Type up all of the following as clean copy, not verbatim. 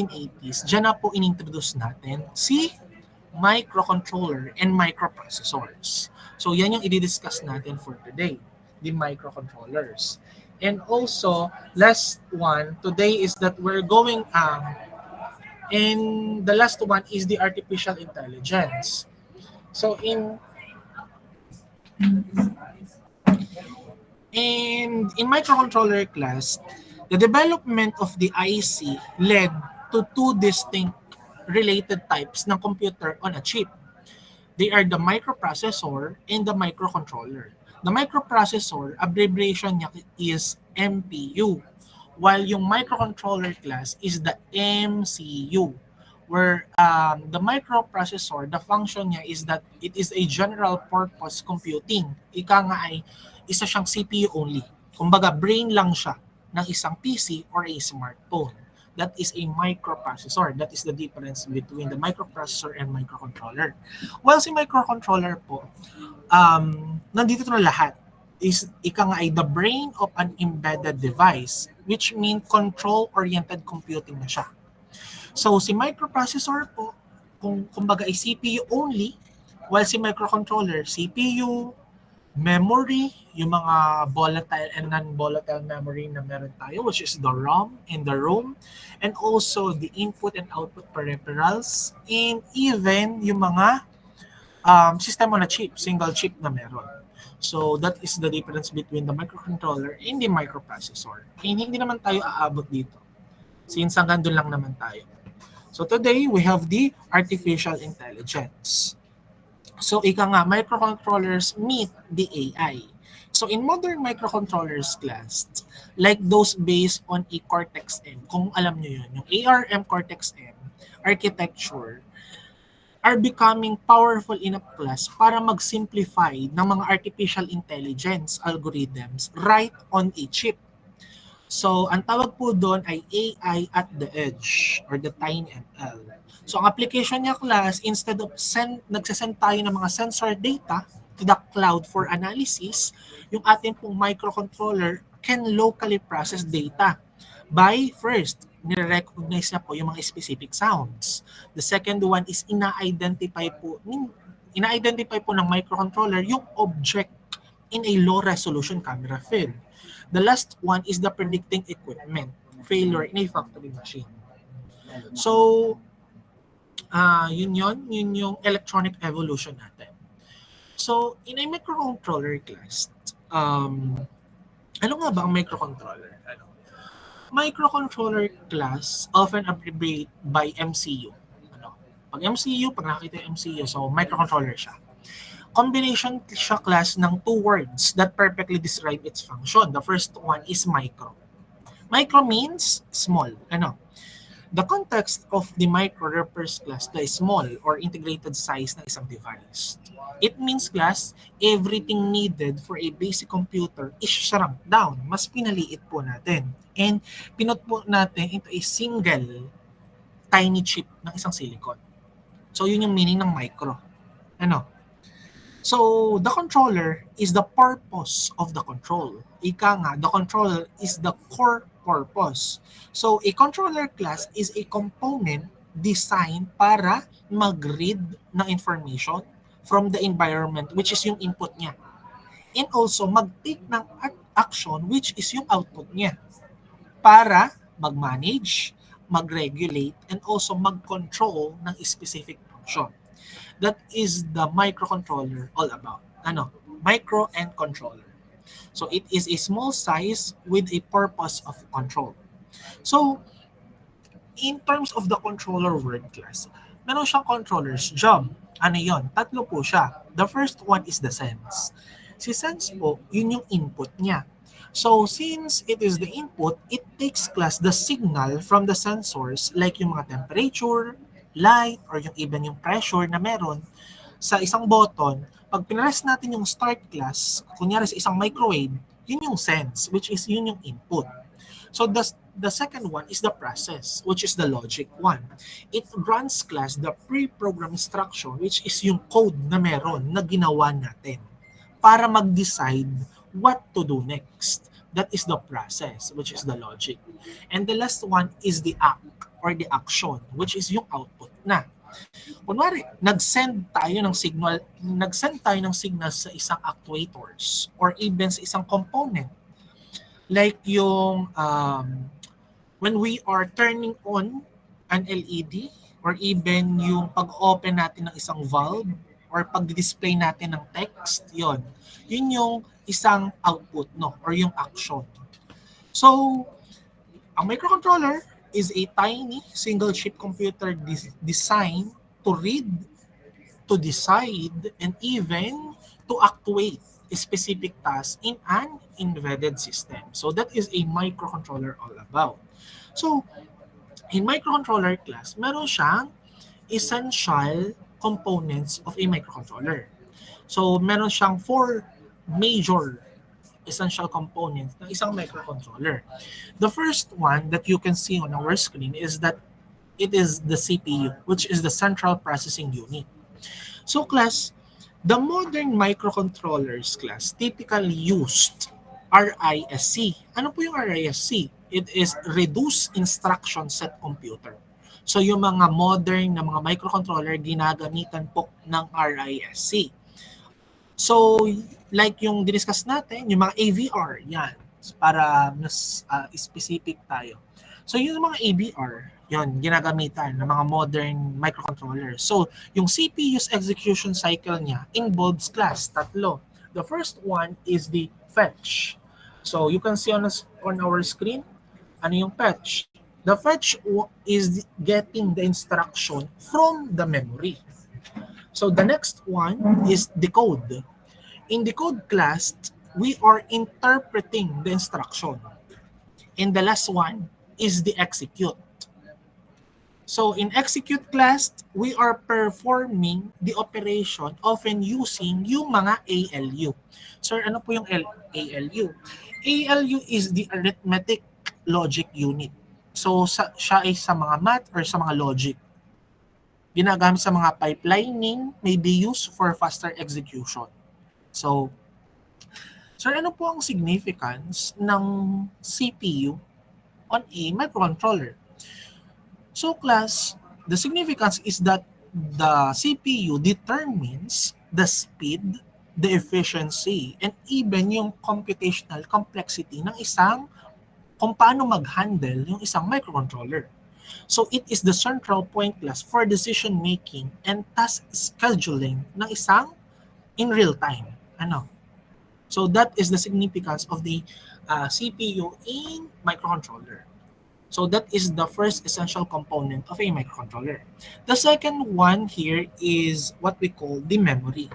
1980s, dyan na po inintroduce natin si microcontroller and microprocessors. So yan yung i-discuss natin for today, the microcontrollers. And also, last one today is that we're going and the last one is the artificial intelligence. So in microcontroller class, the development of the IC led to two distinct related types ng computer on a chip. They are the microprocessor and the microcontroller. The microprocessor, abbreviation niya is MPU, while yung microcontroller class is the MCU, where the microprocessor, the function niya is that it is a general purpose computing. Ika nga ay isa siyang CPU only. Kumbaga, brain lang siya ng isang PC or a smartphone. That is a microprocessor. That is the difference between the microprocessor and microcontroller. While si microcontroller po, nandito na lahat. Is ika nga ay the brain of an embedded device, which mean control-oriented computing na siya. So si microprocessor po, kumbaga ay CPU only, while si microcontroller, CPU, memory, yung mga volatile and non-volatile memory na meron tayo, which is the RAM and the ROM, and also the input and output peripherals, and even yung mga system on a chip, single chip na meron. So that is the difference between the microcontroller and the microprocessor. And hindi naman tayo aabot dito, since hanggang doon lang naman tayo. So today, we have the artificial intelligence. So ika nga, microcontrollers meet the AI. So in modern microcontrollers class, like those based on a Cortex-M, kung alam nyo yun, yung ARM Cortex-M architecture, are becoming powerful enough class para mag-simplify ng mga artificial intelligence algorithms right on a chip. So, ang tawag po doon ay AI at the edge or the TinyML. So, ang application niya class, instead of nagsasend tayo ng mga sensor data to the cloud for analysis, yung ating pong microcontroller can locally process data by first, nire-recognize na po yung mga specific sounds. The second one is ina-identify po ng microcontroller yung object in a low resolution camera film. The last one is the predicting equipment failure in a factory machine. So, yun yung electronic evolution natin. So, in a microcontroller class, ano nga ba ang microcontroller? Microcontroller class often abbreviated by MCU. Pag MCU, pag nakita yung MCU, so microcontroller siya. Combination siya class ng two words that perfectly describe its function. The first one is micro. Micro means small. The context of the micro refers class the small or integrated size ng isang device. It means class, everything needed for a basic computer is shrunk down. Mas pinaliit po natin. And pinut po natin into a single tiny chip ng isang silicon. So yun yung meaning ng micro. So the controller is the purpose of the control. Ika nga, the controller is the core purpose. So a controller class is a component designed para mag-read ng information from the environment, which is yung input niya. And also mag-take ng action, which is yung output niya, para mag-manage, mag-regulate, and also mag-control ng specific function. That is the microcontroller all about. Micro and controller. So it is a small size with a purpose of control. So in terms of the controller word class, meron siyang controller's job. Ano yon? Tatlo po siya. The first one is the sense. Si sense po, yun yung input niya. So since it is the input, it takes class the signal from the sensors like yung mga temperature, light, or yung even yung pressure na meron sa isang button. Pag pinress natin yung start class, kunyari sa isang microwave, yun yung sense, which is yun yung input. So the second one is the process, which is the logic one. It runs class the pre-programmed instruction, which is yung code na meron na ginawa natin para mag-decide what to do next. That is the process, which is the logic. And the last one is the act. or the action, which is yung output na. Kunwari, nag-send tayo ng signal sa isang actuators or even sa isang component. Like yung when we are turning on an LED or even yung pag-open natin ng isang valve or pag-display natin ng text, yun yung isang output, no, or yung action. So, ang microcontroller is a tiny single-chip computer designed to read, to decide, and even to actuate a specific task in an embedded system. So that is a microcontroller all about. So, in microcontroller class, meron siyang essential components of a microcontroller. So, meron siyang four major essential components ng isang microcontroller. The first one that you can see on our screen is that it is the CPU, which is the central processing unit. So class, the modern microcontrollers class typically used RISC. Ano po yung RISC? It is Reduced Instruction Set Computer. So yung mga modern na mga microcontroller ginagamitan po ng RISC. So like yung diniscuss natin, yung mga AVR, yan, para mas specific tayo. So yung mga AVR, yon ginagamitan ng mga modern microcontrollers. So yung CPU's execution cycle niya involves class, tatlo. The first one is the fetch. So you can see on our screen, ano yung fetch? The fetch is getting the instruction from the memory. So the next one is decode. In decode class, we are interpreting the instruction. And the last one is the execute. So in execute class, we are performing the operation often using yung mga ALU. Sir, ano po yung ALU? ALU is the arithmetic logic unit. So siya ay sa mga math or sa mga logic. Ginagamit sa mga pipelining, may be used for faster execution. So, sir, ano po ang significance ng CPU on a microcontroller? So, class, the significance is that the CPU determines the speed, the efficiency, and even yung computational complexity ng kung paano mag-handle yung isang microcontroller. So, it is the central point class for decision-making and task scheduling ng isang in real time. So that is the significance of the CPU in microcontroller. So that is the first essential component of a microcontroller. The second one here is what we call the memory.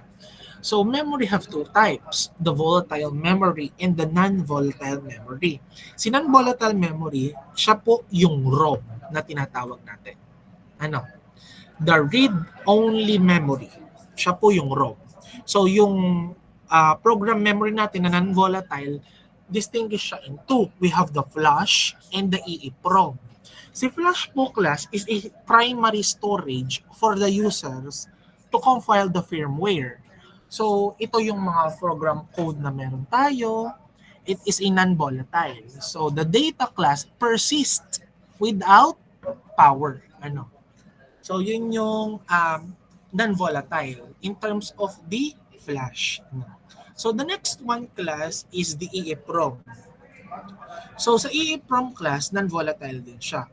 So memory have two types, the volatile memory and the non-volatile memory. Si non-volatile memory, siya po yung ROM na tinatawag natin. The read-only memory. Siya po yung ROM. So yung program memory natin na non-volatile, distinguish siya in two. We have the flash and the EEPROM. Si flash po class is a primary storage for the users to compile the firmware. So ito yung mga program code na meron tayo. It is a non-volatile. So the data class persists without power. So yun yung non-volatile in terms of the flash. So the next one class is the EEPROM. So sa EEPROM class, non-volatile din siya.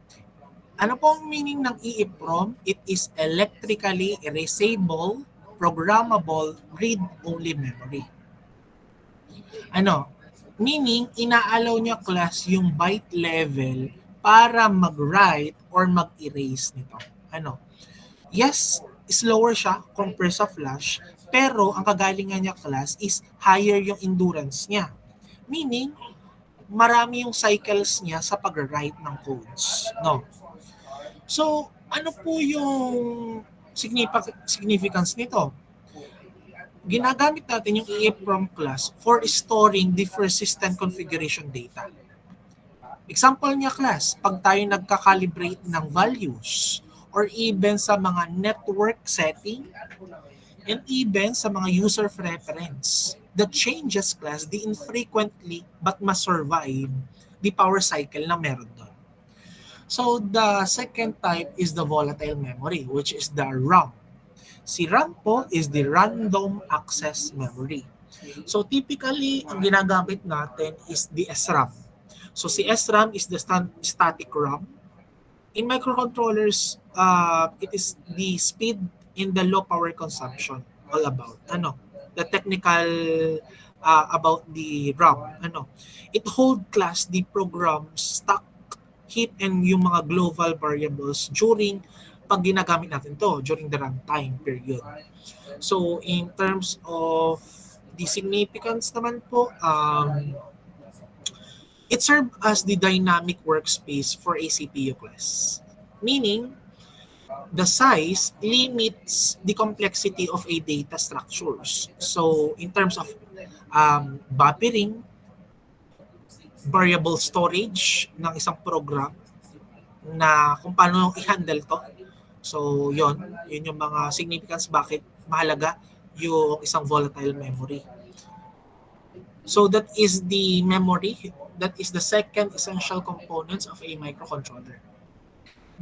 Ano po ang meaning ng EEPROM? It is electrically erasable, programmable, read-only memory. Meaning, inaalaw niya class yung byte level para mag-write or mag-erase nito. Yes, slower siya compared sa flash, pero ang kagalingan niya class is higher yung endurance niya. Meaning, marami yung cycles niya sa pag-write ng codes. So, ano po yung significance nito? Ginagamit natin yung EEPROM class for storing the persistent configuration data. Example niya class, pag tayo nagka-calibrate ng values or even sa mga network setting and even sa mga user preference, the changes class, the infrequently but must survive the power cycle na meron doon. So the second type is the volatile memory, which is the RAM. Si RAM po is the random access memory. So typically, ang ginagamit natin is the SRAM. So si SRAM is the static RAM. In microcontrollers, it is the speed in the low power consumption. All about the technical about the RAM. It hold class the programs, stack, heap, and yung mga global variables during pag ginagamit natin to during the runtime period. So in terms of the significance naman po, it serves as the dynamic workspace for a CPU class. Meaning, the size limits the complexity of a data structures. So in terms of buffering, variable storage ng isang program na kung paano i-handle to. So yun yung mga significance bakit mahalaga yung isang volatile memory. So that is the memory. That is the second essential components of a microcontroller.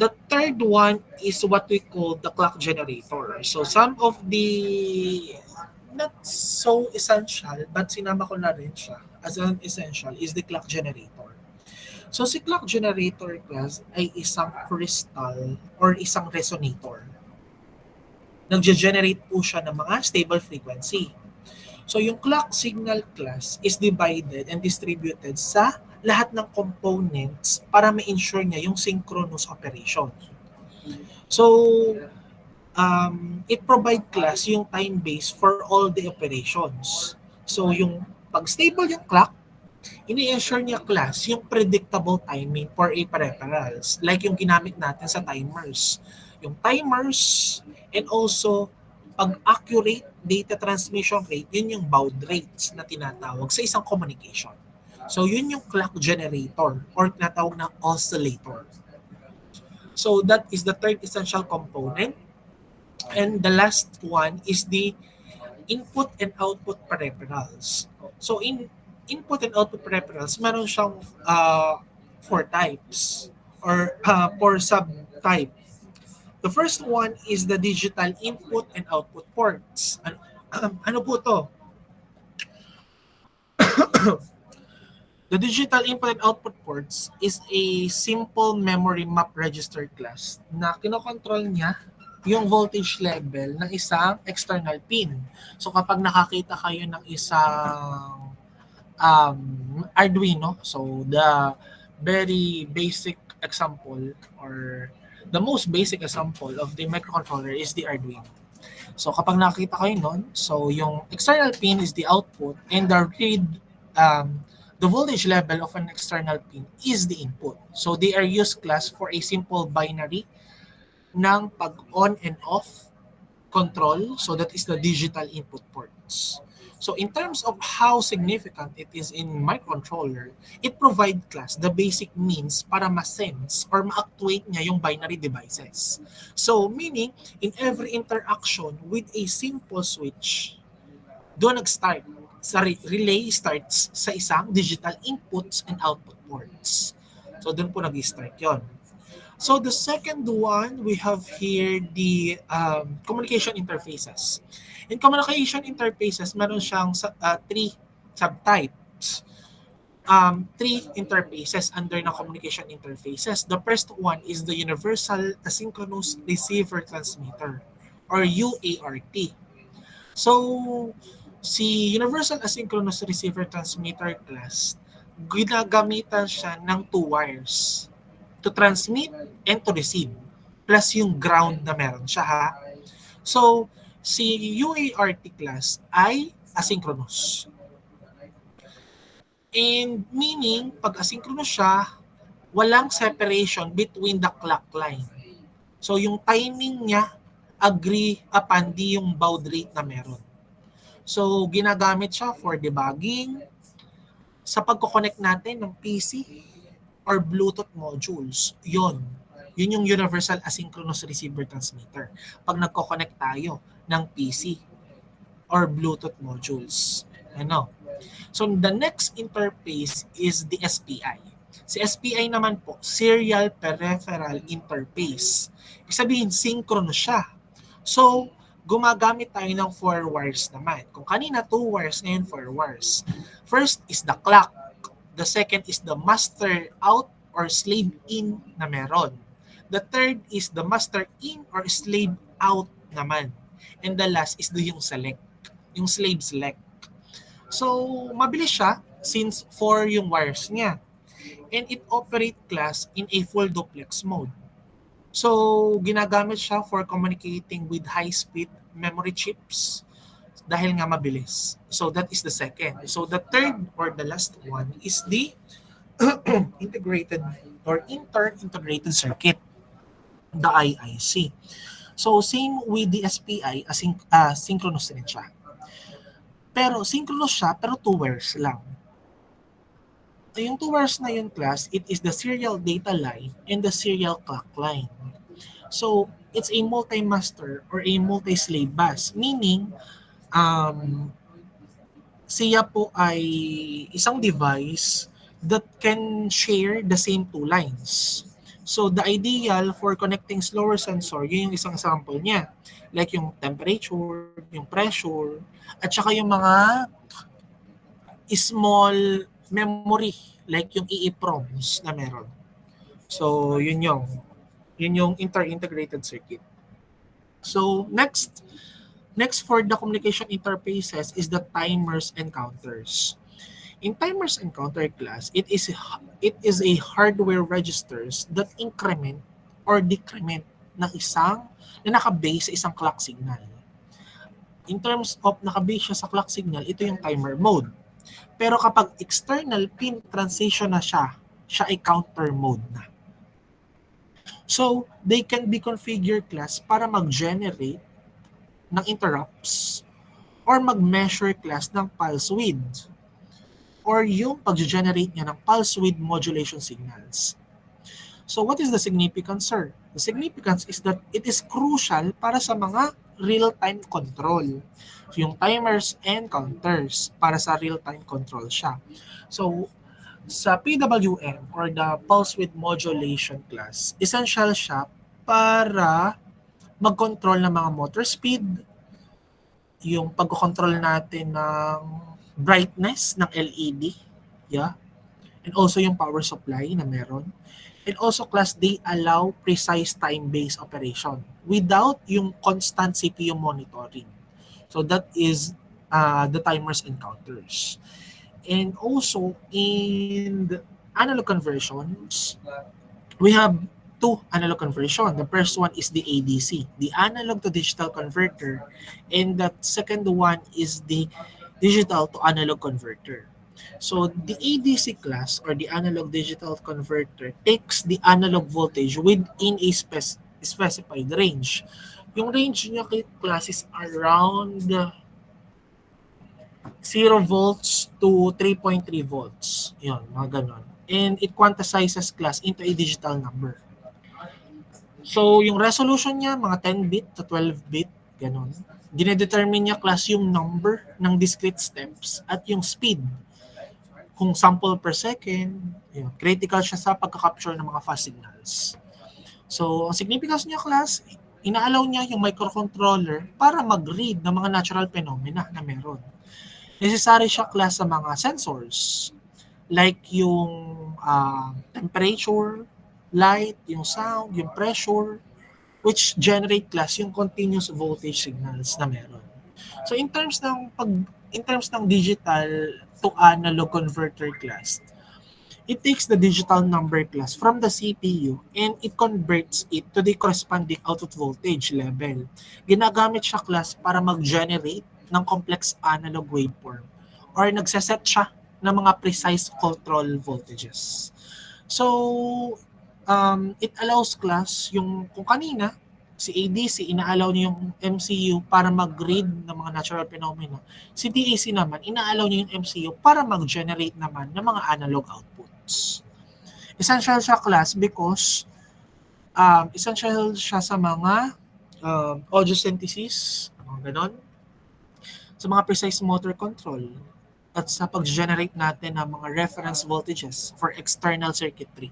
The third one is what we call the clock generator. So some of the not so essential but sinama ko na rin siya as an essential is the clock generator. So si clock generator class ay isang crystal or isang resonator. Nag-generate po siya ng mga stable frequency. So yung clock signal class is divided and distributed sa lahat ng components para ma-ensure niya yung synchronous operation. So it provide class yung time base for all the operations. So yung pag stable yung clock, ini-ensure niya class yung predictable timing for a peripherals like yung ginamit natin sa timers. Yung timers and also pag accurate data transmission rate, yun yung baud rates na tinatawag sa isang communication. So yun yung clock generator or tinatawag na oscillator. So that is the third essential component. And the last one is the input and output peripherals. So in input and output peripherals, meron siyang four types or four subtype. The first one is the digital input and output ports. Ano po to? The digital input and output ports is a simple memory map register class na kinokontrol niya yung voltage level ng isang external pin. So kapag nakakita kayo ng isang Arduino, so the very basic example or the most basic example of the microcontroller is the Arduino. So kapag nakita kayo nun, so yung external pin is the output and the voltage level of an external pin is the input. So they are used class for a simple binary ng pag on and off control. So that is the digital input ports. So in terms of how significant it is in microcontroller, it provide class the basic means para ma-sense or ma-actuate niya yung binary devices. So meaning, in every interaction with a simple switch, doon nag-start. Sa relay starts sa isang digital inputs and output ports. So doon po nag-start yon. So the second one, we have here the communication interfaces. In communication interfaces, meron siyang three subtypes. Three interfaces under na communication interfaces. The first one is the Universal Asynchronous Receiver Transmitter or UART. So, si Universal Asynchronous Receiver Transmitter class, ginagamitan siya ng two wires to transmit and to receive plus yung ground na meron siya ha. So, si UART class ay asynchronous. And meaning, pag asynchronous siya, walang separation between the clock line. So, yung timing niya, agree upon yung baud rate na meron. So, ginagamit siya for debugging, sa pagko-connect natin ng PC or Bluetooth modules. Yun yung Universal Asynchronous Receiver Transmitter. Pag nagko-connect tayo ng PC or Bluetooth modules. So, the next interface is the SPI. Si SPI naman po, Serial Peripheral Interface. Ibig sabihin, synchronous siya. So, gumagamit tayo ng 4 wires naman. Kung kanina 2 wires, ngayon 4 wires. First is the clock. The second is the master out or slave in na meron. The third is the master in or slave out naman. And the last is yung select, yung slave select. So, mabilis siya since 4 yung wires niya. And it operate class in a full duplex mode. So, ginagamit siya for communicating with high-speed memory chips dahil nga mabilis. So, that is the second. So, the third or the last one is the integrated or inter-integrated circuit, the IIC. So, same with the SPI, synchronous din siya. Pero, synchronous siya, pero 2 wires lang. Yung 2 wires na yun, class, it is the serial data line and the serial clock line. So, it's a multi-master or a multi-slave bus, meaning, siya po ay isang device that can share the same 2 lines. So, the ideal for connecting slower sensor, yun yung isang sample niya. Like yung temperature, yung pressure, at saka yung mga small memory, like yung EEPROMs na meron. So, yun yung inter-integrated circuit. So, next for the communication interfaces is the timers and counters. In timers and counter class, it is a hardware registers that increment or decrement ng na naka-base sa isang clock signal. In terms of naka-base siya sa clock signal, ito yung timer mode. Pero kapag external pin transition na siya ay counter mode na. So, they can be configured class para mag-generate ng interrupts or mag-measure class ng pulse width or yung pag-generate niya ng pulse width modulation signals. So what is the significance, sir? The significance is that it is crucial para sa mga real-time control. So, yung timers and counters para sa real-time control siya. So sa PWM or the pulse width modulation class, essential siya para mag-control ng mga motor speed, yung pag-control natin ng brightness ng LED, yeah, and also yung power supply na meron. And also class, they allow precise time-based operation without yung constant CPU monitoring. So that is the timers and counters. And also in the analog conversions, we have 2 analog conversion. The first one is the ADC, the analog to digital converter, and the second one is the digital to analog converter. So the ADC class or the analog digital converter takes the analog voltage within a specified range. Yung range niya class is around 0 volts to 3.3 volts. Yun, mga ganon. And it quantizes class into a digital number. So yung resolution niya, mga 10-bit to 12-bit, ganon. Dinedetermine niya class yung number ng discrete steps at yung speed. Kung sample per second, yun, critical siya sa pagka-capture ng mga fast signals. So, ang significance niya class, ina-allow niya yung microcontroller para mag-read ng mga natural phenomena na meron. Necessary siya class sa mga sensors, like yung temperature, light, yung sound, yung pressure, which generate class yung continuous voltage signals na meron. So, in terms ng digital to analog converter class, it takes the digital number class from the CPU and it converts it to the corresponding output voltage level. Ginagamit siya class para mag-generate ng complex analog waveform or nagsaset siya ng mga precise control voltages. So, it allows class yung kung kanina, si ADC, ina-allow niya yung MCU para mag-read ng mga natural phenomena. Si DAC naman, ina-allow niya yung MCU para mag-generate naman ng mga analog outputs. Essential siya class because essential siya sa mga audio synthesis, mga ganon, sa mga precise motor control, at sa pag-generate natin ng mga reference voltages for external circuitry.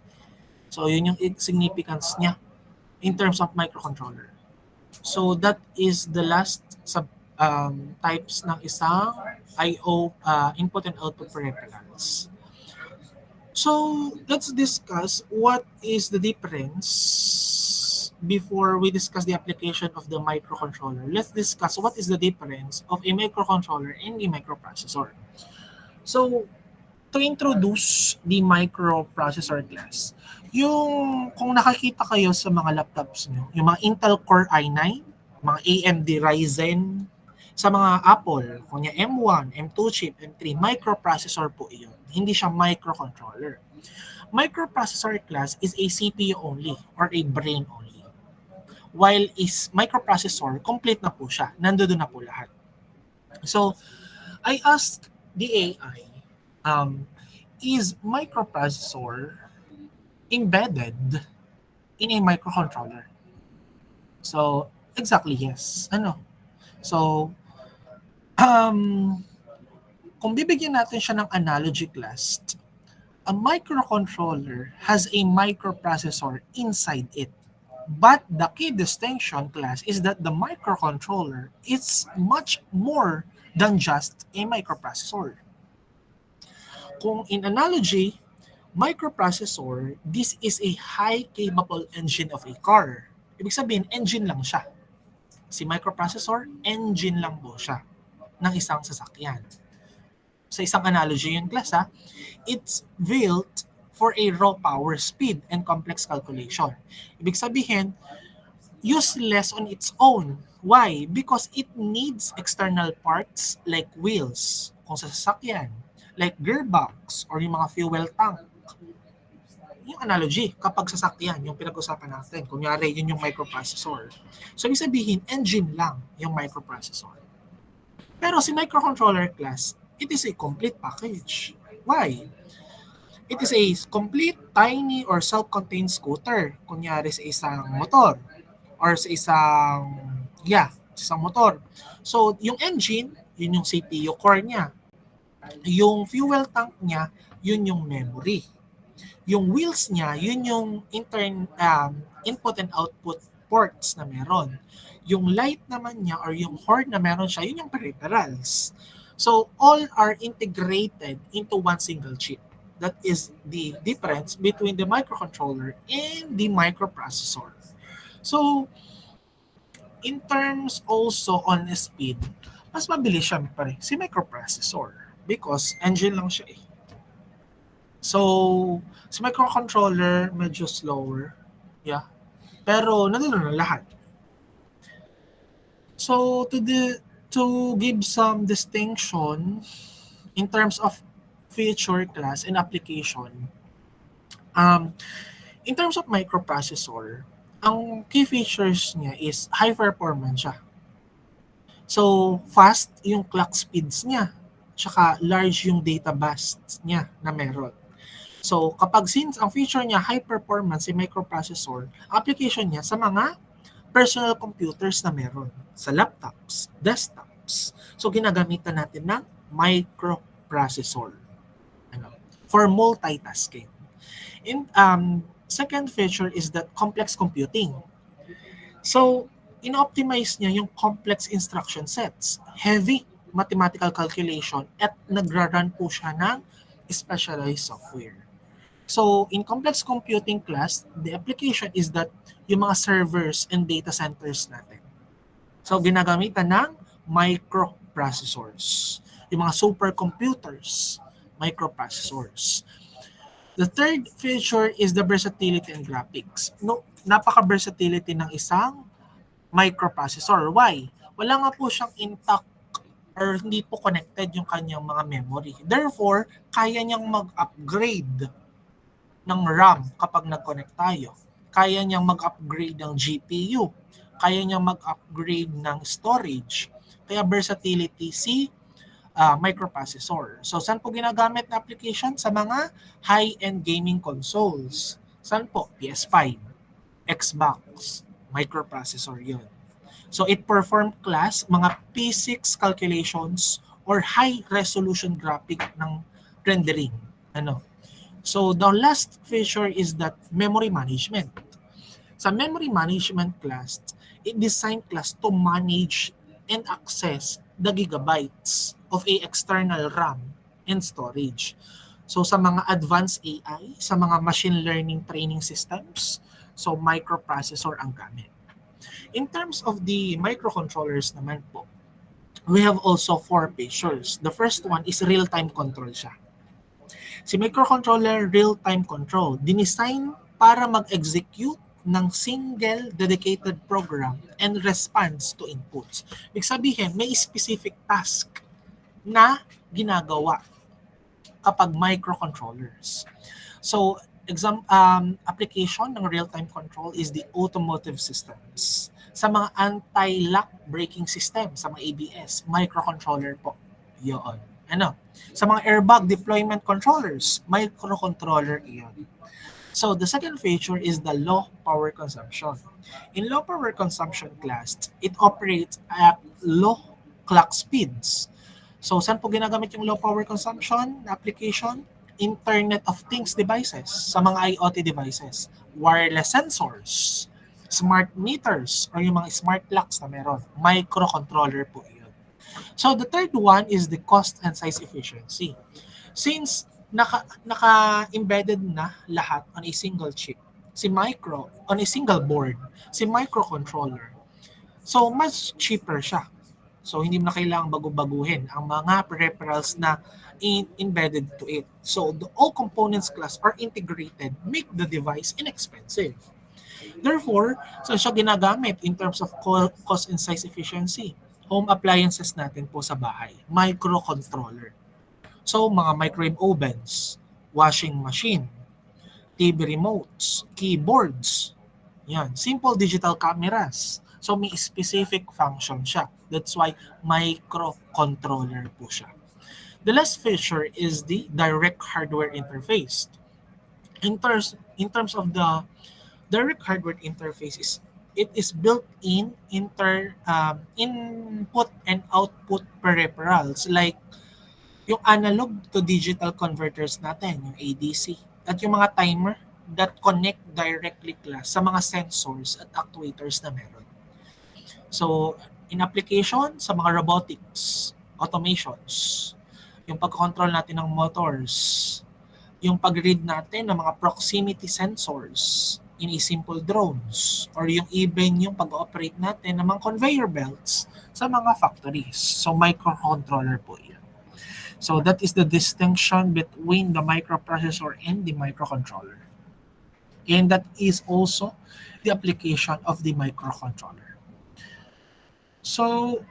So, yun yung significance niya in terms of microcontroller. So, that is the last types ng isang I/O input and output peripherals. So, let's discuss what is the difference before we discuss the application of the microcontroller. Let's discuss what is the difference of a microcontroller and a microprocessor. So, to introduce the microprocessor class, yung kung nakakita kayo sa mga laptops nyo, yung mga Intel Core i9, mga AMD Ryzen, sa mga Apple, kunya M1, M2 chip, M3, microprocessor po iyon. Hindi siya microcontroller. Microprocessor class is a CPU only or a brain only. While is microprocessor, complete na po siya. Nandoon na po lahat. So, I asked the AI, is microprocessor embedded in a microcontroller? So, exactly yes. So, kung bibigyan natin siya ng analogy class, a microcontroller has a microprocessor inside it. But the key distinction class is that the microcontroller is much more than just a microprocessor. Kung in analogy, microprocessor, this is a high capable engine of a car. Ibig sabihin, engine lang siya. Si microprocessor, engine lang po siya ng isang sasakyan. Sa isang analogy yun, class, it's built for a raw power, speed, and complex calculation. Ibig sabihin, useless on its own. Why? Because it needs external parts like wheels, kung sa sasakyan, like gearbox, or yung mga fuel tank. Yung analogy, kapag sasakyan, yung pinag-usapan natin, kunyari yun yung microprocessor. So, ibig sabihin, engine lang yung microprocessor. Pero si microcontroller class, it is a complete package. Why? It is a complete, tiny, or self-contained scooter. Kunyari sa isang motor. Or sa isang motor. So, yung engine, yun yung CPU core niya. Yung fuel tank niya, yun yung memory. Yung wheels niya, yun yung input and output ports na meron. Yung light naman niya or yung horn na meron siya, yun yung peripherals. So, all are integrated into one single chip. That is the difference between the microcontroller and the microprocessor. So, in terms also on speed, mas mabilis siya si microprocessor because engine lang siya eh. So, sa microcontroller, medyo slower. Yeah. Pero, nandun na lahat. So, to give some distinction in terms of feature class and application, in terms of microprocessor, ang key features niya is high performance siya. So, fast yung clock speeds niya. Tsaka large yung data bus niya na meron. So, since ang feature niya high performance si microprocessor, application niya sa mga personal computers na meron, sa laptops, desktops. So, ginagamitan natin ng microprocessor for multitasking. And second feature is that complex computing. So, in-optimize niya yung complex instruction sets, heavy mathematical calculation, at nagra-run po siya ng specialized software. So, in complex computing class, the application is that yung mga servers and data centers natin. So, ginagamitan ng microprocessors. Yung mga supercomputers, microprocessors. The third feature is the versatility and graphics. Napaka-versatility ng isang microprocessor. Why? Wala nga po siyang intact or hindi po connected yung kanyang mga memory. Therefore, kaya niyang mag-upgrade ng RAM kapag nag-connect tayo. Kaya niyang mag-upgrade ng GPU. Kaya niyang mag-upgrade ng storage. Kaya versatility si microprocessor. So, saan po ginagamit na application? Sa mga high-end gaming consoles. Saan po? PS5, Xbox, microprocessor yun. So, it performed class mga physics calculations or high resolution graphic ng rendering. So the last feature is that memory management. Sa memory management class, it-design class to manage and access the gigabytes of a external RAM and storage. So sa mga advanced AI, sa mga machine learning training systems, so microprocessor ang gamit. In terms of the microcontrollers naman po, we have also 4 features. The first one is real-time control siya. Si microcontroller real-time control, dinesign para mag-execute ng single dedicated program and response to inputs. Ibig sabihin, may specific task na ginagawa kapag microcontrollers. So, application ng real-time control is the automotive systems. Sa mga anti-lock braking system, sa mga ABS, microcontroller po. Yun. Sa mga airbag deployment controllers, microcontroller iyon. So the second feature is the low power consumption. In low power consumption class, it operates at low clock speeds. So saan po ginagamit yung low power consumption application? Internet of Things devices, sa mga IoT devices, wireless sensors, smart meters, or yung mga smart locks na meron, microcontroller po yun. So the third one is the cost and size efficiency. Since naka-embedded na lahat on a single chip, on a single board, si microcontroller, so much cheaper siya. So hindi mo na kailangang bago-baguhin ang mga peripherals na embedded to it. So all components class are integrated, make the device inexpensive. Therefore, so siya ginagamit in terms of cost and size efficiency. Home appliances natin po sa bahay, microcontroller. So mga microwave ovens, washing machine, TV remotes, keyboards, yan, simple digital cameras. So may specific function siya. That's why microcontroller po siya. The last feature is the direct hardware interface. In terms of the direct hardware interface, it is built-in input and output peripherals like yung analog to digital converters natin, yung ADC, at yung mga timer that connect directly class sa mga sensors at actuators na meron. So, in application, sa mga robotics, automations, yung pag-control natin ng motors, yung pag-read natin ng mga proximity sensors in a simple drones, or yung even yung pag-operate natin ng mga conveyor belts sa mga factories. So, microcontroller po yan. So, that is the distinction between the microprocessor and the microcontroller. And that is also the application of the microcontroller. So,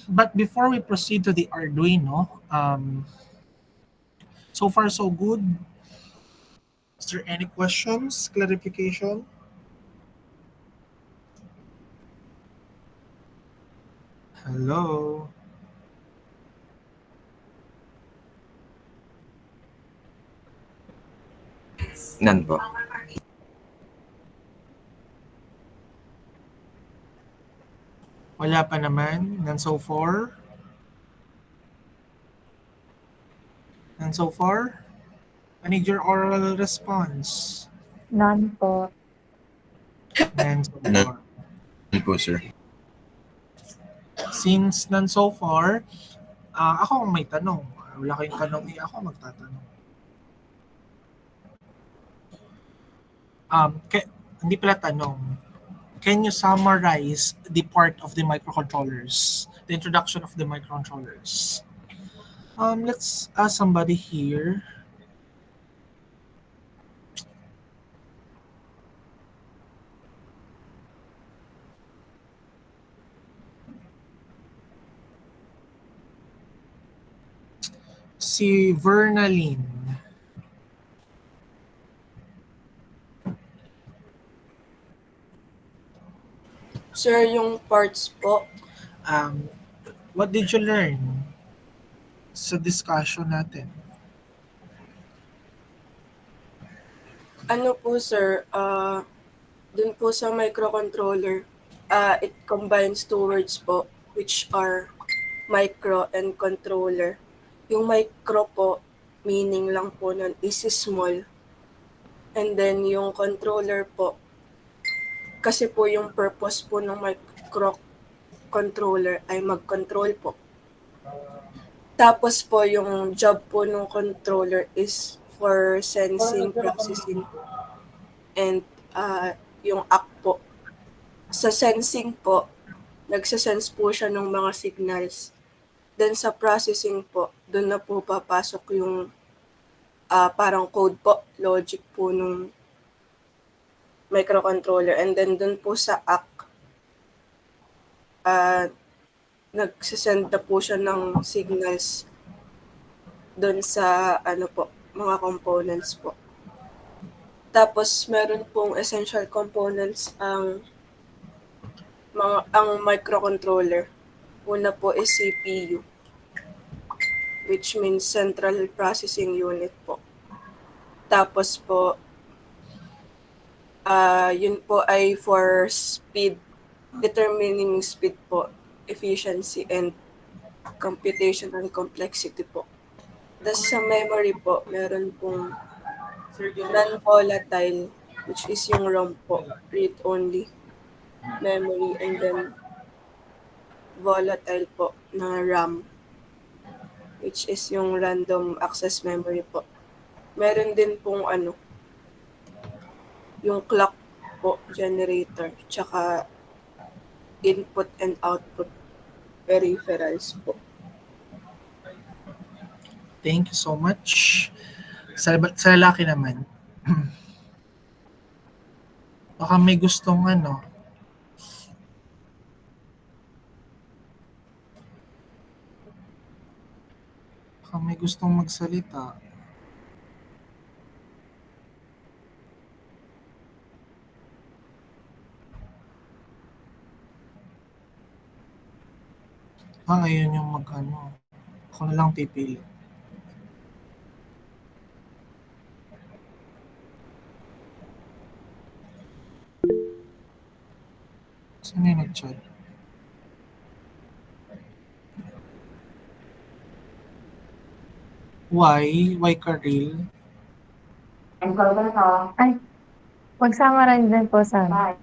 but before we proceed to the Arduino, so far so good. Is there any questions, clarification? Hello? None po. Wala pa naman. None so far? None so far? I need your oral response. None po. None so None. far. None po, sir. Since none so far, ako ang may tanong. Wala kayong tanong, ako magtatanong. Hindi pala tanong. Can you summarize the part of the microcontrollers, the introduction of the microcontrollers? Let's ask somebody here. Si Vernaline. Sir, yung parts po, What did you learn sa discussion natin? ano po sir, dun po sa microcontroller, it combines two words po, which are micro and controller. Yung micro po, meaning lang po nun is small. And then yung controller po, kasi po yung purpose po ng microcontroller ay mag-control po. Tapos po yung job po ng controller is for sensing, processing, and yung act po. Sa sensing po, nagsasense po siya ng mga signals. Then sa processing po, doon na po papasok yung parang code po, logic po nung microcontroller. And then doon po sa act, nagsasend na po siya ng signals doon sa mga components po. Tapos meron pong essential components ang microcontroller. Una po is CPU, which means Central Processing Unit po. Tapos po, yun po ay for speed, determining speed po, efficiency, and computational complexity po. Tapos sa memory po, meron pong non-volatile, which is yung ROM po, read-only memory, and then volatile po na RAM, which is yung random access memory po. Meron din pong yung clock po, generator, tsaka input and output peripherals po. Thank you so much. Sa lalaki naman, baka may gustong baka may gustong magsalita. Ayun yung ako na lang pipili. Sino yung nag-chat? Why? Why Karil? Ay, magsama rin din po sana.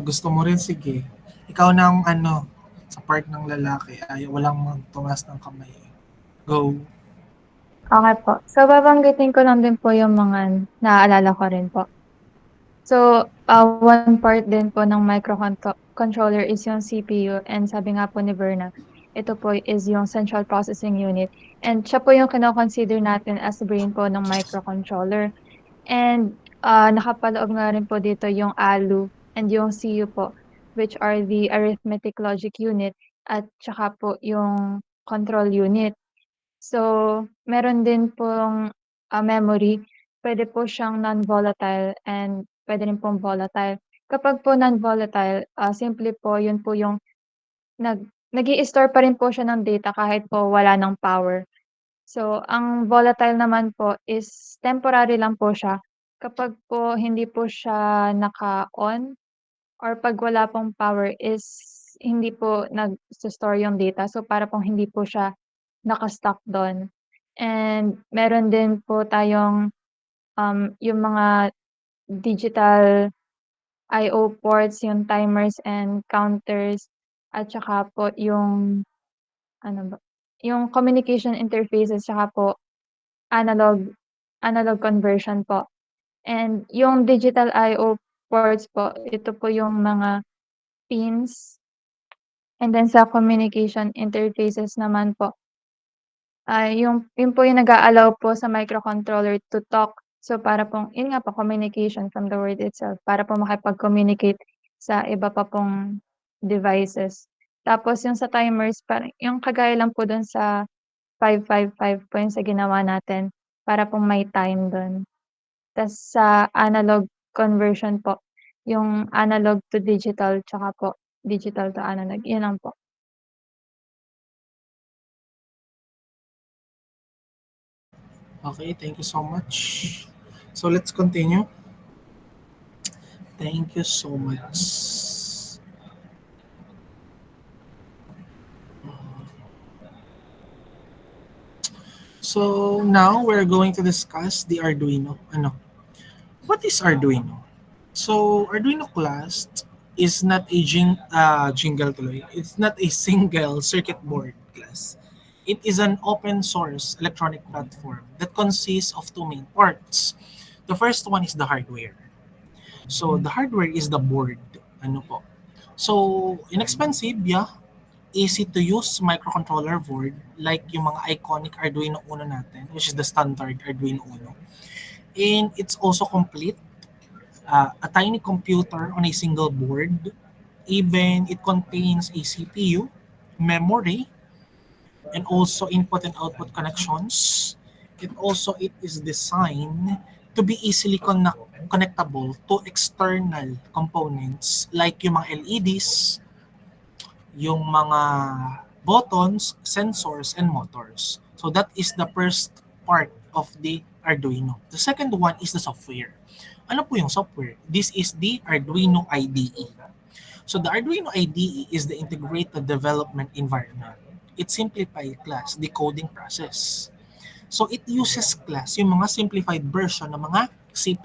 Gusto mo rin, sige. Ikaw na ang sa part ng lalaki. Ay, walang magtumas ng kamay. Go. Okay po. So, babanggitin ko lang din po yung mga naaalala ko rin po. So, one part din po ng microcontroller is yung CPU, and sabi nga po ni Berna, ito po is yung Central Processing Unit. And siya po yung kino-consider natin as brain po ng microcontroller. And nakapaloob nga rin po dito yung ALU and yung CU po, which are the Arithmetic Logic Unit at saka po yung Control Unit. So, meron din pong memory. Pwede po siyang non-volatile and pwede rin pong volatile. Kapag po non-volatile, simple po, yun po yung nag-i-store pa rin po siya ng data kahit po wala ng power. So, ang volatile naman po is temporary lang po siya. Kapag po hindi po siya naka-on or 'pag wala pong power is hindi po nagso-store yung data. So, para pong hindi po siya naka-stock dun. And meron din po tayong, yung mga digital I/O ports, yung timers and counters, at saka po yung ano ba, yung communication interfaces, tsaka po analog analog conversion po. And yung digital I/O ports po, ito po yung mga pins. And then sa communication interfaces naman po, yun po yung nag-a-allow po sa microcontroller to talk. So, para pong yun nga po, communication from the word itself, para po makipag-communicate sa iba pa pong devices. Tapos yung sa timers, parang yung kagaya lang po dun sa 555 po yung sa ginawa natin para pong may time dun. Tas sa analog conversion po, yung analog to digital, tsaka po digital to analog, yun lang po. Okay, thank you so much. So let's continue. Thank you so much. So now we're going to discuss the Arduino. Ano? What is Arduino? So Arduino class is not a jingle tuloy. It's not a single circuit board class. It is an open source electronic platform that consists of two main parts. The first one is the hardware. So the hardware is the board. Ano po? So inexpensive, yeah. Easy to use microcontroller board like yung mga iconic Arduino Uno natin, which is the standard Arduino Uno. And it's also complete. A tiny computer on a single board. Even it contains a CPU, memory, and also input and output connections. It is designed to be easily connectable to external components like yung mga LEDs, yung mga buttons, sensors, and motors. So that is the first part of the Arduino. The second one is the software. Ano po yung software? This is the Arduino IDE. So the Arduino IDE is the integrated development environment. It simplifies class decoding process. So it uses class yung mga simplified version ng mga C++.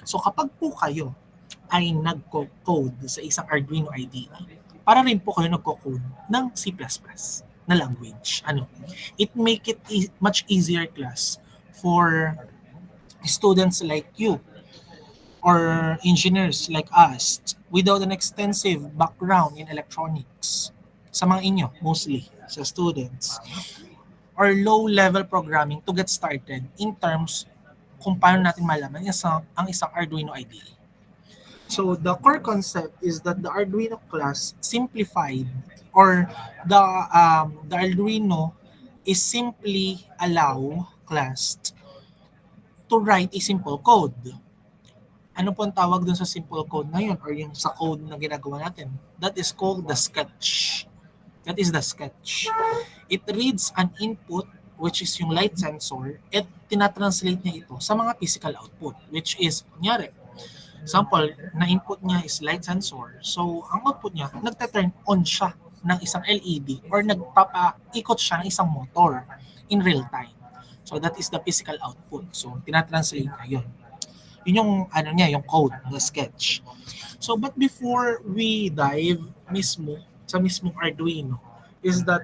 So kapag po kayo ay nagko-code sa isang Arduino IDE, para rin po kayo nagko-code ng C++ na language. Ano? It make it much easier class for students like you or engineers like us without an extensive background in electronics. Sa mga inyo, mostly, sa students. Or low-level programming to get started in terms kung paano natin malaman ang isang Arduino IDE. So the core concept is that the Arduino class simplified or the Arduino is simply allow class to write a simple code. Ano po ang tawag dun sa simple code na yun or yung sa code na ginagawa natin? That is called the sketch. That is the sketch. It reads an input which is yung light sensor at tinatranslate niya ito sa mga physical output which is, kunyari, example, na input niya is light sensor. So, ang output niya, nagta-turn on siya ng isang LED or nagpapaikot siya ng isang motor in real time. So, that is the physical output. So, tinatranslate niya yun. Yun yung, yung code, the sketch. So, but before we dive sa mismong Arduino, is that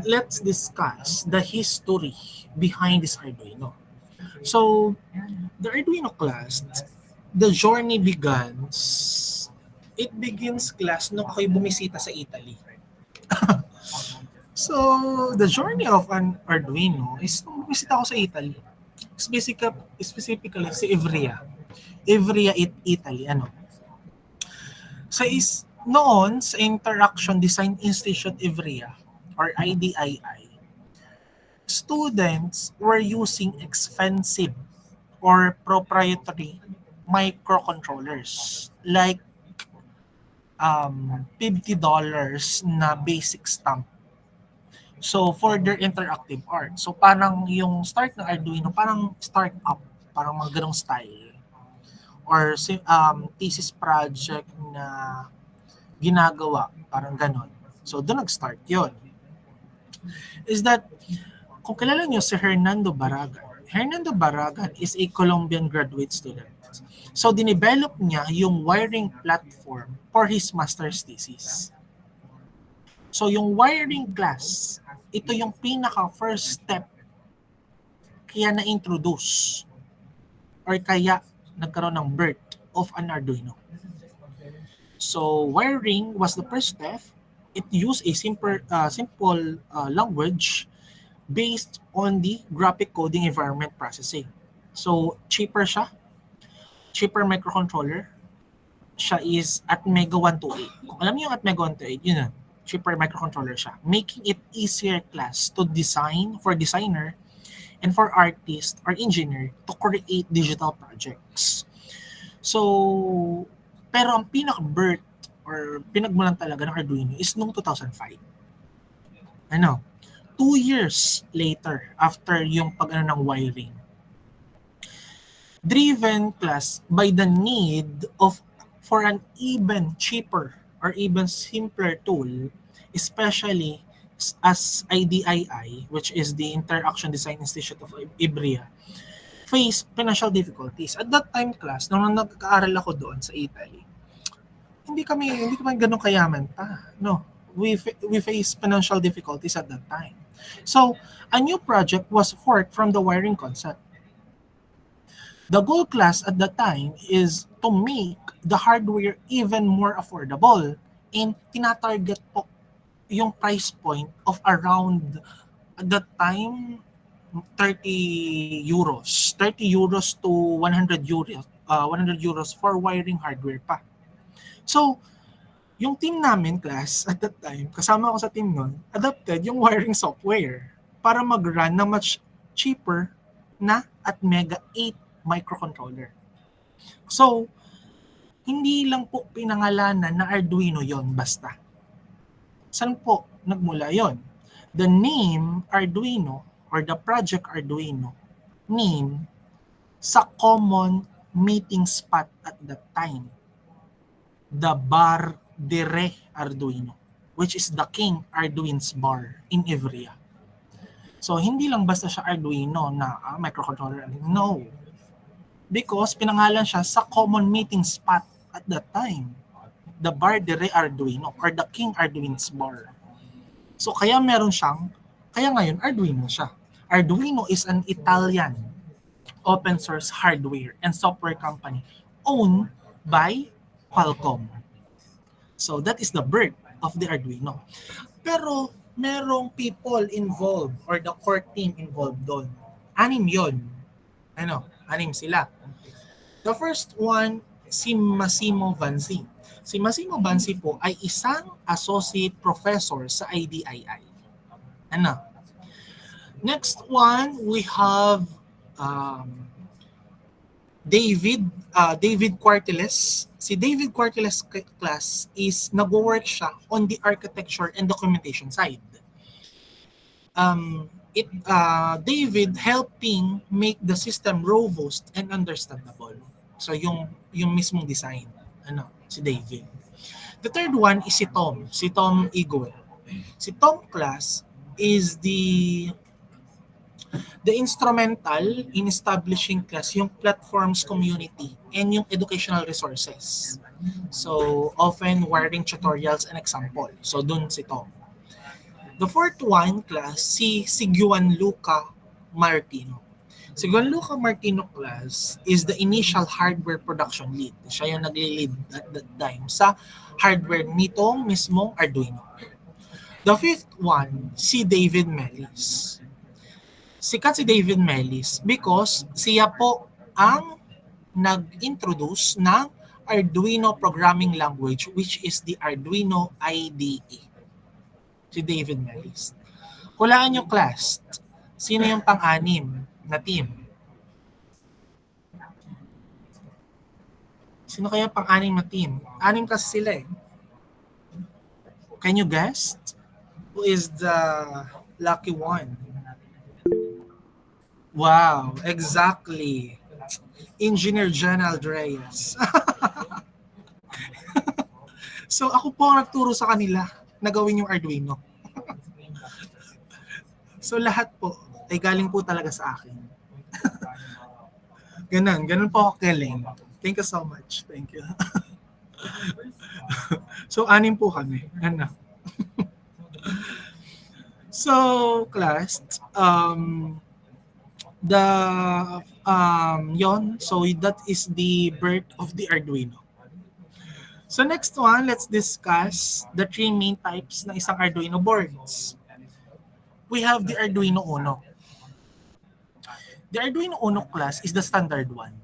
let's discuss the history behind this Arduino. So, the Arduino class, the journey begins class nung ako'y bumisita sa Italy. So, the journey of an Arduino is nung bumisita ako sa Italy. Specifically sa Ivrea. Ivrea, Italy. Noon, sa Interaction Design Institute Ivrea, or IDII, students were using expensive or proprietary microcontrollers like $50 na basic stamp. So, for their interactive art. So, parang yung start ng Arduino, parang start-up, parang mga ganong style. Or thesis project na ginagawa, parang ganon. So, doon nag-start yun. Is that, kung kilala nyo si Hernando Barragan is a Colombian graduate student. So, dinevelop niya yung wiring platform for his master's thesis. So, yung wiring class, ito yung pinaka-first step kaya na-introduce or kaya nagkaroon ng birth of an Arduino. So, wiring was the first step. It used a simple language based on the graphic coding environment processing. So, cheaper microcontroller. Siya is Atmega 128. Kung alam niyo yung Atmega 128, yun na. Cheaper microcontroller siya, making it easier class to design for designer and for artist or engineer to create digital projects. So, pero ang pinaka-birth or pinagmulan talaga ng Arduino is noong 2005. 2 years later after yung ng wiring. Driven class by the need for an even cheaper or even simpler tool, especially as IDII, which is the Interaction Design Institute of IBRIA, face financial difficulties. At that time, class, nung nagkaaral ako doon sa Italy, hindi kami ganun kayaman pa. No, we face financial difficulties at that time. So, a new project was forked from the wiring concept. The goal, class, at that time is to make the hardware even more affordable, and tinatarget po yung price point of around at that time 30 euros to 100 euros for wiring hardware pa. So, yung team namin, class, at that time, kasama ako sa team nun, adapted yung wiring software para mag-run na much cheaper na at Mega 8 microcontroller. So, hindi lang po pinangalanan na Arduino yon basta. Saan po nagmula yon? The name Arduino or the project Arduino name sa common meeting spot at that time. The Bar de Re Arduino, which is the King Arduino's bar in Ivrea. So, hindi lang basta siya Arduino na microcontroller. No. Because pinangalan siya sa common meeting spot at that time. The Bar de Re Arduino or the King Arduino's bar. So, kaya ngayon Arduino siya. Arduino is an Italian open source hardware and software company owned by Qualcomm. So that is the birth of the Arduino. Pero merong people involved or the core team involved doon. 6 yon. 6 sila. The first one, si Massimo Vanzi. Si Massimo Vanzi po ay isang associate professor sa IDII. Next one, we have David Quarteles. Si David Quarteles, class, is nag-work siya on the architecture and documentation side. David helping make the system robust and understandable. So yung mismong design, si David. The third one is si Tom Iguel. Si Tom, class, is the instrumental in establishing, class, yung platforms community and yung educational resources. So, often wiring tutorials and example. So, dun si Tom. The fourth one, class, si Gianluca Martino. Si Gianluca Martino, class, is the initial hardware production lead. Siya yung nag-lead at that time sa hardware nitong mismong Arduino. The fifth one, si David Mellis. Sikat si David Mellis because siya po ang nag-introduce ng Arduino programming language, which is the Arduino IDE. Si David Mellis. Hulaan nyo, class, sino yung pang-anim na team? Sino kaya pang-anim na team? 6 kasi sila eh. Can you guess? Who is the lucky one? Wow, exactly. Engineer Jan Aldreyes. So ako po ang nagturo sa kanila na gawin yung Arduino. So lahat po ay galing po talaga sa akin. Ganun po ako galing. Thank you so much. Thank you. So 6 po kami. So class, so that is the birth of the Arduino. So next one, let's discuss the 3 main types ng isang Arduino boards. We have the Arduino Uno. The Arduino Uno, class, is the standard one.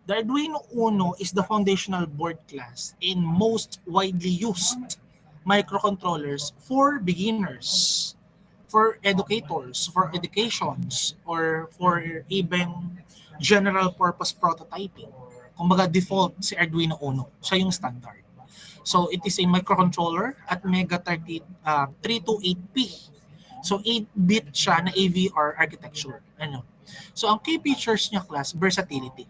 The Arduino Uno is the foundational board, class, and most widely used microcontrollers for beginners, for educators, for educations, or for even general purpose prototyping. Kumbaga default si Arduino Uno, siya yung standard. So it is a microcontroller at Mega 328P. So 8-bit siya na AVR architecture. So ang key features niya, class, versatility.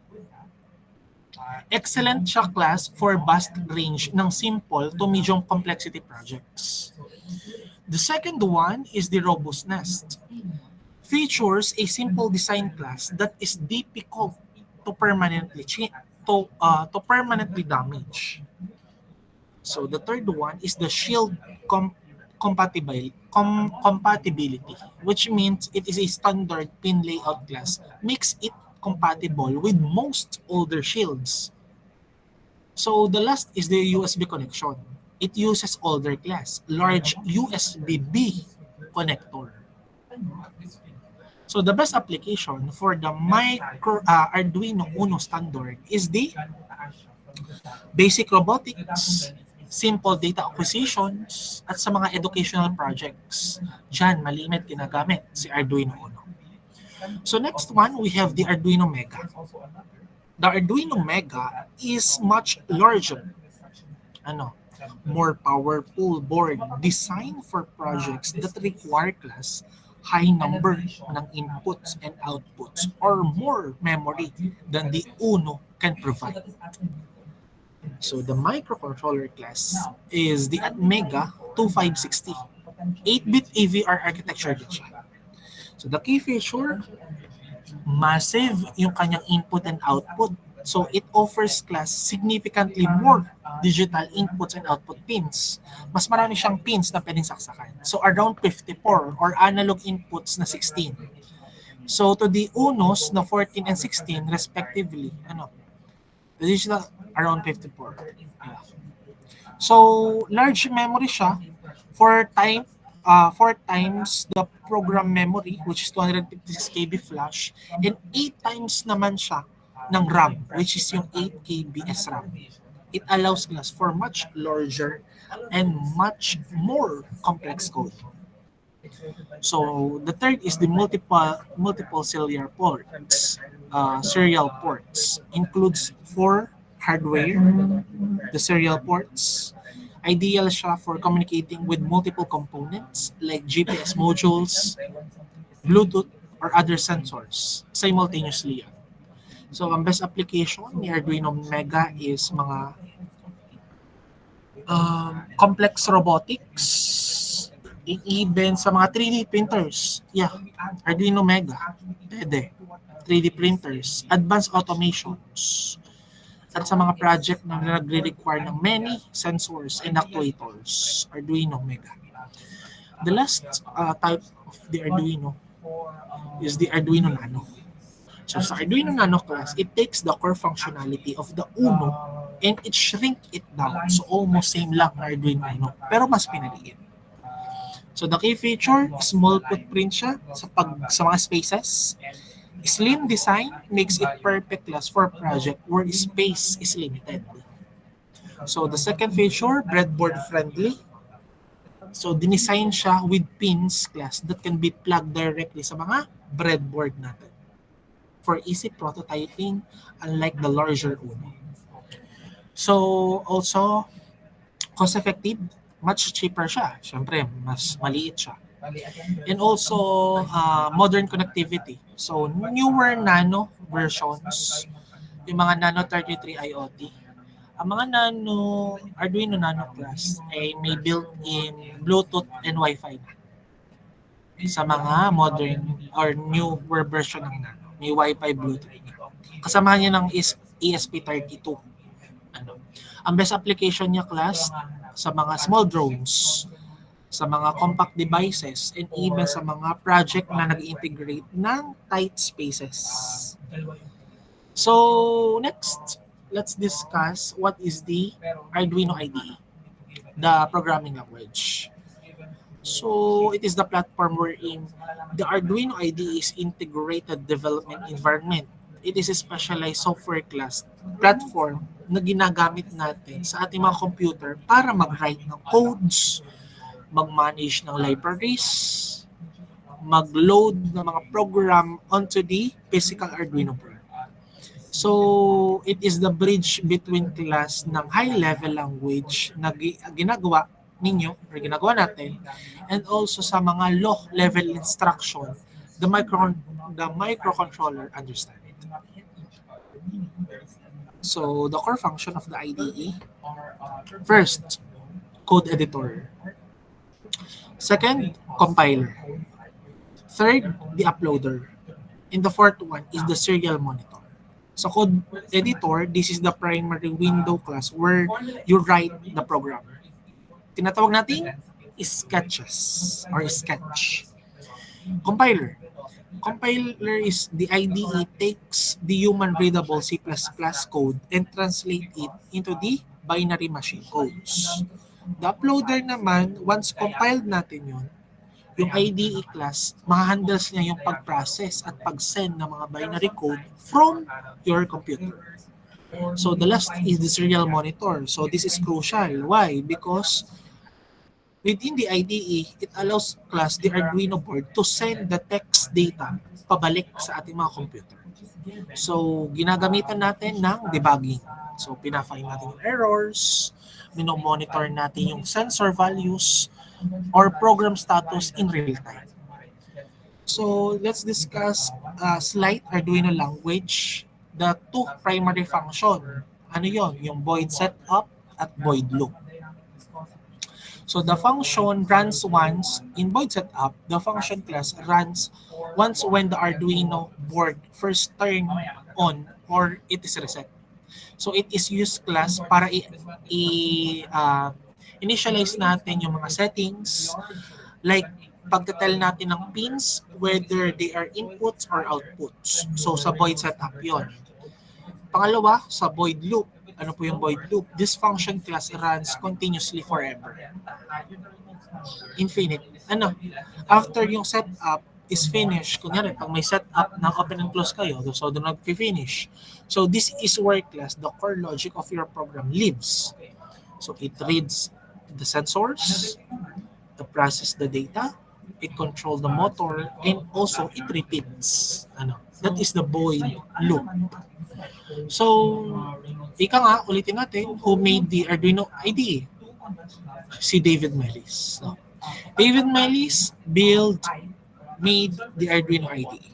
Excellent siya, class, for vast range ng simple to medium complexity projects. The second one is the robustness. Features a simple design class that is difficult to permanently to permanently damage. So the third one is the shield compatibility, which means it is a standard pin layout class, makes it compatible with most older shields. So the last is the USB connection. It uses older class, large USB-B connector. So the best application for the Arduino Uno standard is the basic robotics, simple data acquisitions, at sa mga educational projects. Diyan, malimit ginagamit si Arduino Uno. So next one, we have the Arduino Mega. The Arduino Mega is much larger. More powerful board designed for projects that require class high number ng inputs and outputs or more memory than the Uno can provide. So the microcontroller class is the Atmega 2560. 8-bit AVR architecture din siya. So the key feature, massive yung kanyang input and output. So it offers class significantly more digital inputs and output pins. Mas marami siyang pins na pwedeng saksakan. So around 54 or analog inputs na 16. So to the Unos na 14 and 16 respectively, the digital around 54. Yeah. So large memory siya for times the program memory, which is 256 KB flash, and 8 times naman siya ng RAM, which is yung 8 KB SRAM. It allows class for much larger and much more complex code. So the third is the multiple serial ports. Serial ports includes 4 hardware, the serial ports. Ideal siya for communicating with multiple components like GPS modules, Bluetooth, or other sensors simultaneously. So ang best application ni Arduino Mega is mga complex robotics, even sa mga 3D printers. Yeah, Arduino Mega, pwede. 3D printers, advanced automations, at sa mga project na nagre-require ng many sensors and actuators, Arduino Mega. The last type of the Arduino is the Arduino Nano. So sa Arduino Nano class, it takes the core functionality of the Uno and it shrink it down. So almost same lang na Arduino Uno, pero mas pinaliit. So the key feature, small footprint siya sa mga spaces. Slim design makes it perfect class for project where space is limited. So the second feature, breadboard friendly. So dinisign siya with pins class that can be plugged directly sa mga breadboard natin for easy prototyping, unlike the larger Uno. So also cost-effective, much cheaper siya. Siyempre, mas maliit siya. And also modern connectivity. So newer Nano versions, yung mga Nano 33 IoT, ang mga Arduino Nano class ay may built-in Bluetooth and Wi-Fi na. Sa mga modern or newer version ng Nano, may Wi-Fi Bluetooth na. Kasamahan niya ng ESP32. Ang best application niya class sa mga small drones, sa mga compact devices, and even sa mga project na nag-integrate ng tight spaces. So next, let's discuss what is the Arduino IDE, the programming language. So it is the platform wherein the Arduino IDE is integrated development environment. It is a specialized software class platform na ginagamit natin sa ating mga computer para mag-write ng codes, mag-manage ng libraries, mag-load ng mga program onto the physical Arduino board. So, it is the bridge between class ng high-level language na ginagawa ninyo or ginagawa natin, and also sa mga low-level instruction the microcontroller understand. So, the core function of the IDE, first, code editor. Second, compiler. Third, the uploader. And the fourth one is the serial monitor. Sa code editor, this is the primary window class where you write the program. Tinatawag natin sketches or sketch. Compiler. Compiler is the IDE takes the human readable C++ code and translate it into the binary machine codes. The uploader naman, once compiled natin yun, yung IDE class, ma-handles niya yung pag-process at pag-send ng mga binary code from your computer. So the last is the serial monitor. So this is crucial. Why? Because within the IDE, it allows class the Arduino board to send the text data pabalik sa ating mga computer. So ginagamitan natin ng debugging. So pina-find natin yung errors, mino-monitor natin yung sensor values, or program status in real time. So let's discuss slight Arduino language, the two primary function. Ano yon? Yung void setup at void loop. So the function runs once in void setup. The function class runs once when the Arduino board first turn on or it is reset. So it is used class para initialize natin yung mga settings, like pagtatel natin ng pins, whether they are inputs or outputs. So sa void setup yon. Pangalawa, sa void loop. Ano po yung void loop? This function class runs continuously forever. Infinite. After yung setup is finished, kunyari, pag may setup na open and close kayo, so do not finish. So this is where class, the core logic of your program lives. So it reads the sensors, it processes the data, it controls the motor, and also it repeats. That is the void loop. So, ulitin natin, who made the Arduino IDE? Si David Mellis. David Mellis made the Arduino IDE.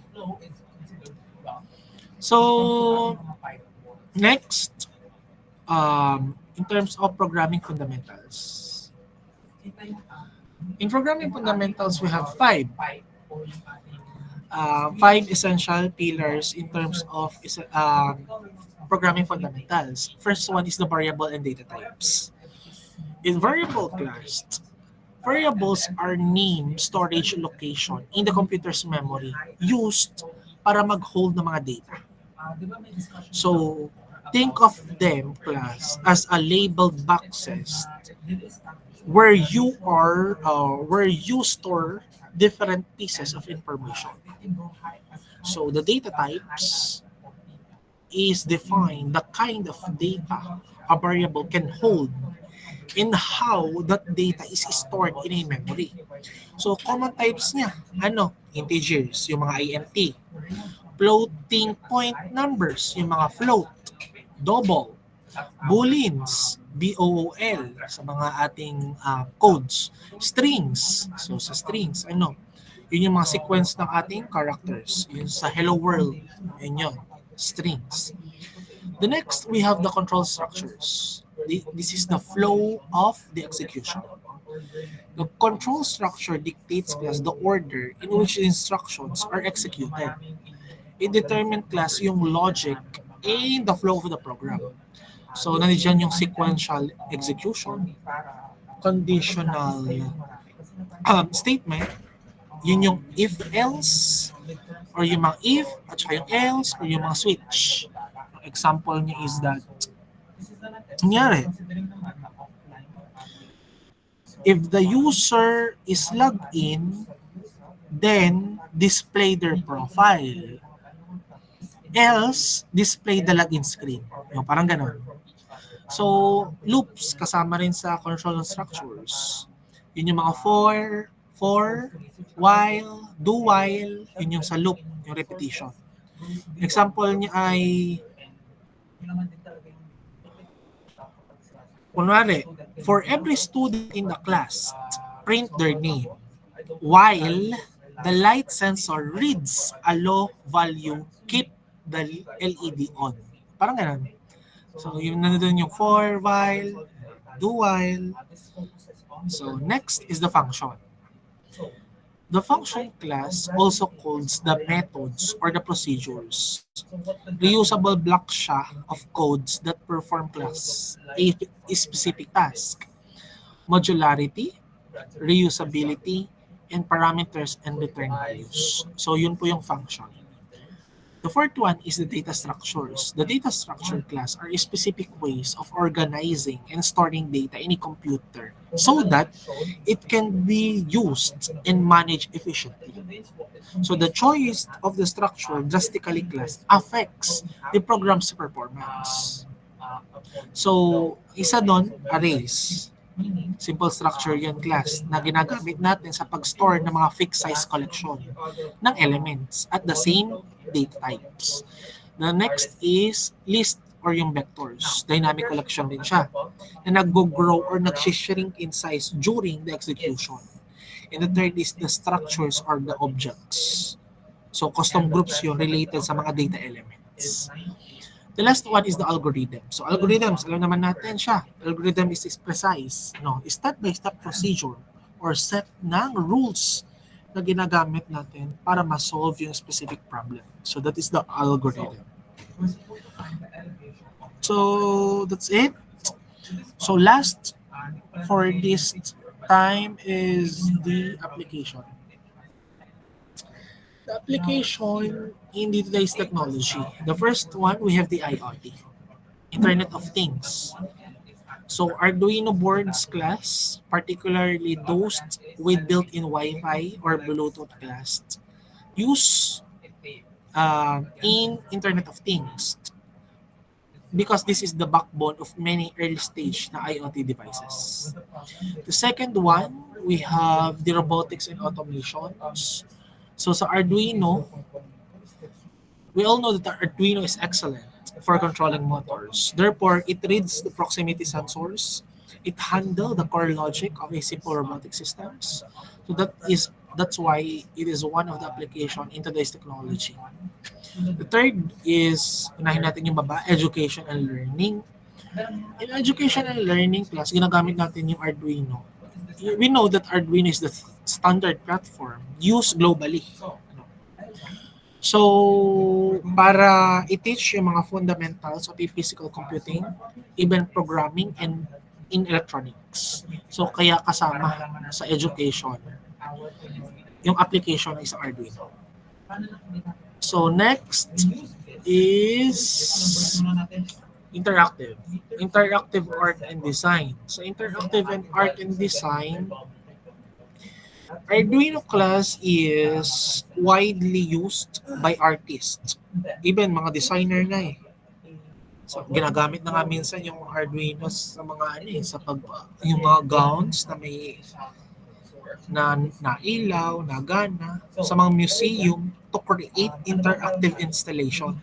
So, next, in terms of programming fundamentals. In programming fundamentals, we have five essential pillars in terms of programming fundamentals. First one is the variable and data types. In variable class, variables are name, storage, location in the computer's memory used para mag-hold ng mga data. So, think of them, class, as a labeled boxes where you store different pieces of information. So the data types is defined the kind of data a variable can hold and how that data is stored in a memory. So common types niya, integers, yung mga int, floating point numbers, yung mga float, double, booleans, BOOL sa mga ating codes, strings. So sa strings, yun yung mga sequence ng ating characters. Yun sa hello world, yun, strings. The next, we have the control structures. This is the flow of the execution. The control structure dictates class the order in which the instructions are executed. It determines class yung logic and the flow of the program. So, nandiyan yung sequential execution, conditional statement, yun yung if-else, or yung mga if, at saka yung else, or yung mga switch. Ang example niya is that, nangyari, if the user is logged in, then display their profile. Else, display the login screen. Parang ganun. So, loops kasama rin sa control structures. Yun yung mga for, while, do while, yun yung sa loop, yung repetition. Example niya ay, kunwari, for every student in the class, print their name, while the light sensor reads a low value, keep the LED on. Parang ganun. So, yun nandun yung for, while, do while. So, next is the function. The function class also calls the methods or the procedures. Reusable block siya of codes that perform class a specific task. Modularity, reusability, and parameters and return values. So yun po yung function. The fourth one is the data structures. The data structure class are specific ways of organizing and storing data in a computer so that it can be used and managed efficiently. So the choice of the structure drastically class affects the program's performance. So, isa doon, arrays. Simple structure yan class na ginagamit natin sa pag-store ng mga fixed size collection ng elements at the same data types. The next is list or yung vectors. Dynamic collection din siya na nag-grow or nag-shrink in size during the execution. And the third is the structures or the objects. So custom groups yun related sa mga data elements. The last one is the algorithm. So algorithms, alam naman natin siya. Algorithm is precise, no? Step-by-step procedure or set ng rules na ginagamit natin para ma-solve yung specific problem. So that is the algorithm. So that's it. So last for this time is the application. The application in today's technology. The first one, we have the IoT, Internet of Things. So Arduino boards class, particularly those with built-in Wi-Fi or Bluetooth class, use in Internet of Things because this is the backbone of many early stage na IoT devices. The second one, we have the robotics and automations. So sa Arduino, we all know that the Arduino is excellent for controlling motors. Therefore, it reads the proximity sensors. It handles the core logic of a simple robotic systems. So that's why it is one of the application in today's technology. The third is, unahin natin yung baba, education and learning. In education and learning class, ginagamit natin yung Arduino. We know that Arduino is the standard platform used globally. So, para i-teach yung mga fundamentals of physical computing, even programming, and in electronics. So, kaya kasama sa education, yung application is Arduino. So, next is interactive. Interactive art and design. So, interactive and art and design, Arduino class is widely used by artists. Even mga designer na eh. So, ginagamit na nga minsan yung Arduino sa mga sa yung mga gowns na may na ilaw, na gana, sa mga museum to create interactive installation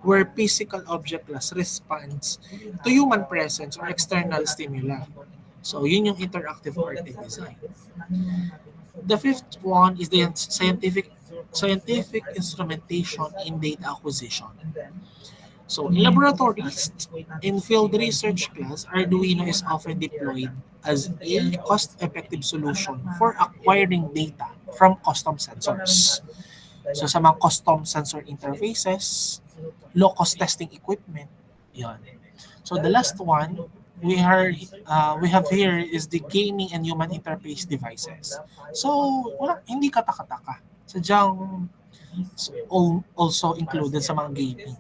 where physical object class responds to human presence or external stimuli. So, yun yung interactive art and design. The fifth one is the scientific instrumentation in data acquisition. So in laboratories, in field research class, Arduino is often deployed as a cost-effective solution for acquiring data from custom sensors. So sa mga custom sensor interfaces, low-cost testing equipment, yan. So the last one, we have here is the gaming and human interface devices. So, hindi katakataka. Sadyang also included sa mga gaming.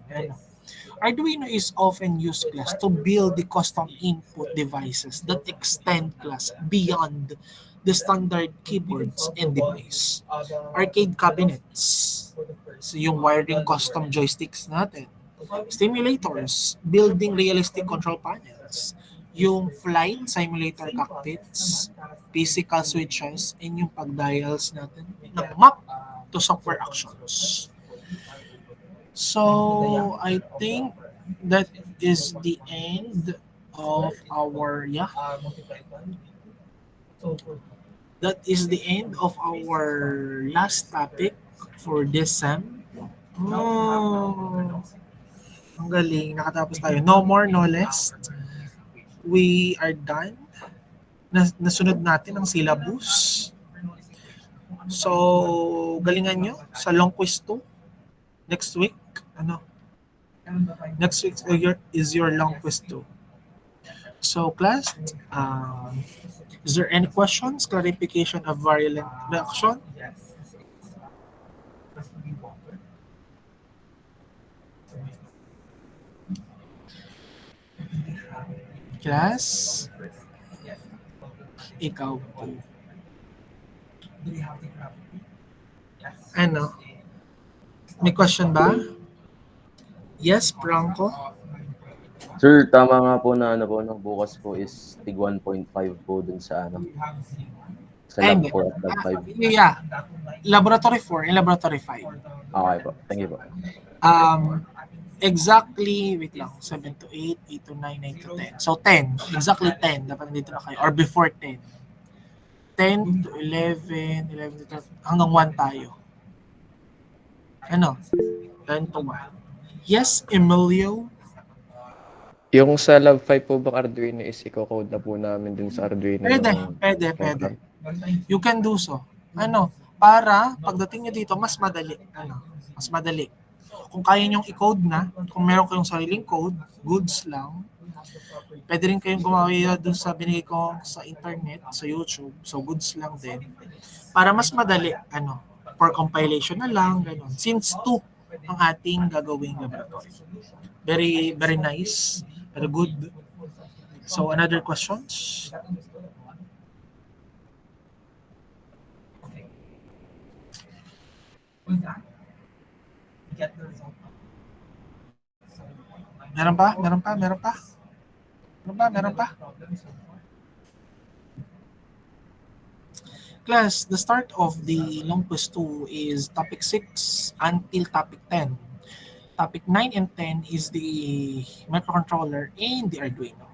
Arduino is often used class to build the custom input devices that extend class beyond the standard keyboards and device. Arcade cabinets, so yung wiring custom joysticks natin. Stimulators, building realistic control panels. Yung flight simulator cockpits, physical switches, and yung pag-dials natin ng map to software actions. So, I think that is the end of our, that is the end of our last topic for this sem. Oh, ang galing, nakatapos tayo. No more, no less. We are done. Nasunod natin ang syllabus. So, galingan nyo sa long quiz 2. Next week, Next week is your long quiz 2. So, class, is there any questions, clarification of variant reaction? Class, ikaw po. Ano? May question ba? Yes, Franco? Sir, tama nga po na bukas po is tig 1.5 po dun sa sa lab Hindi. 4 at lab 5. Yeah. Laboratory 4 and laboratory 5. Okay po. Thank you po. Exactly, wait lang, 7 to 8, 8 to 9, 9 to 10. So 10, exactly 10, dapat nandito na kayo. Or before 10. 10 to 11, 11 to 12, hanggang 1 tayo. Ano? 10 to 1. Yes, Emilio? Yung sa Lab 5 po bang Arduino is i-code na po namin dun sa Arduino? Pwede. You can do so. Para pagdating nyo dito, mas madali. Mas madali. Kung kaya nyong i-code na, kung meron kayong sariling code, goods lang, pwede rin kayong gumawa dun sa binigay ko sa internet, sa YouTube. So, goods lang din. Para mas madali, for compilation na lang, ganun. Since 2 ang ating gagawing laboratory. Very, very nice. Very good. So, another questions? Meron pa? Class, the start of the long quiz 2 is topic 6 until topic 10. Topic 9 and 10 is the microcontroller and the Arduino.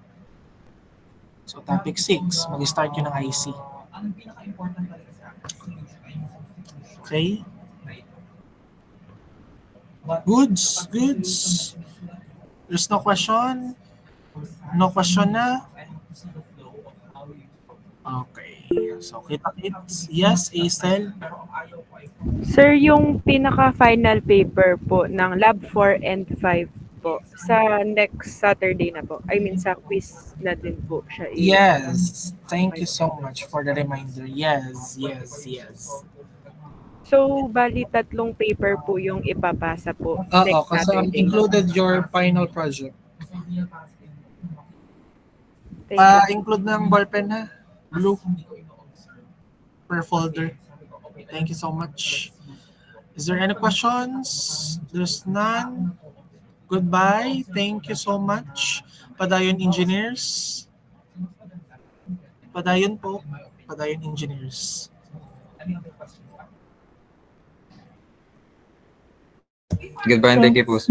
So topic 6, mag-start yun ng IC. Okay? Goods. There's no question? No question na? Okay. So, kita-kits. Yes, Acel? Sir, yung pinaka-final paper po ng Lab 4 and 5 po, sa next Saturday na po. I mean, sa quiz na din po siya. Yes. Thank you so much for the reminder. Yes. So, bali 3 paper po yung ipapasa po Oo, next kasi Saturday. included your final project. Thank you. Include ng ballpen ha. Blue. Per folder. Thank you so much. Is there any questions? There's none. Goodbye. Thank you so much. Padayon Engineers. Padayon po. Padayon Engineers. Goodbye and thank you po.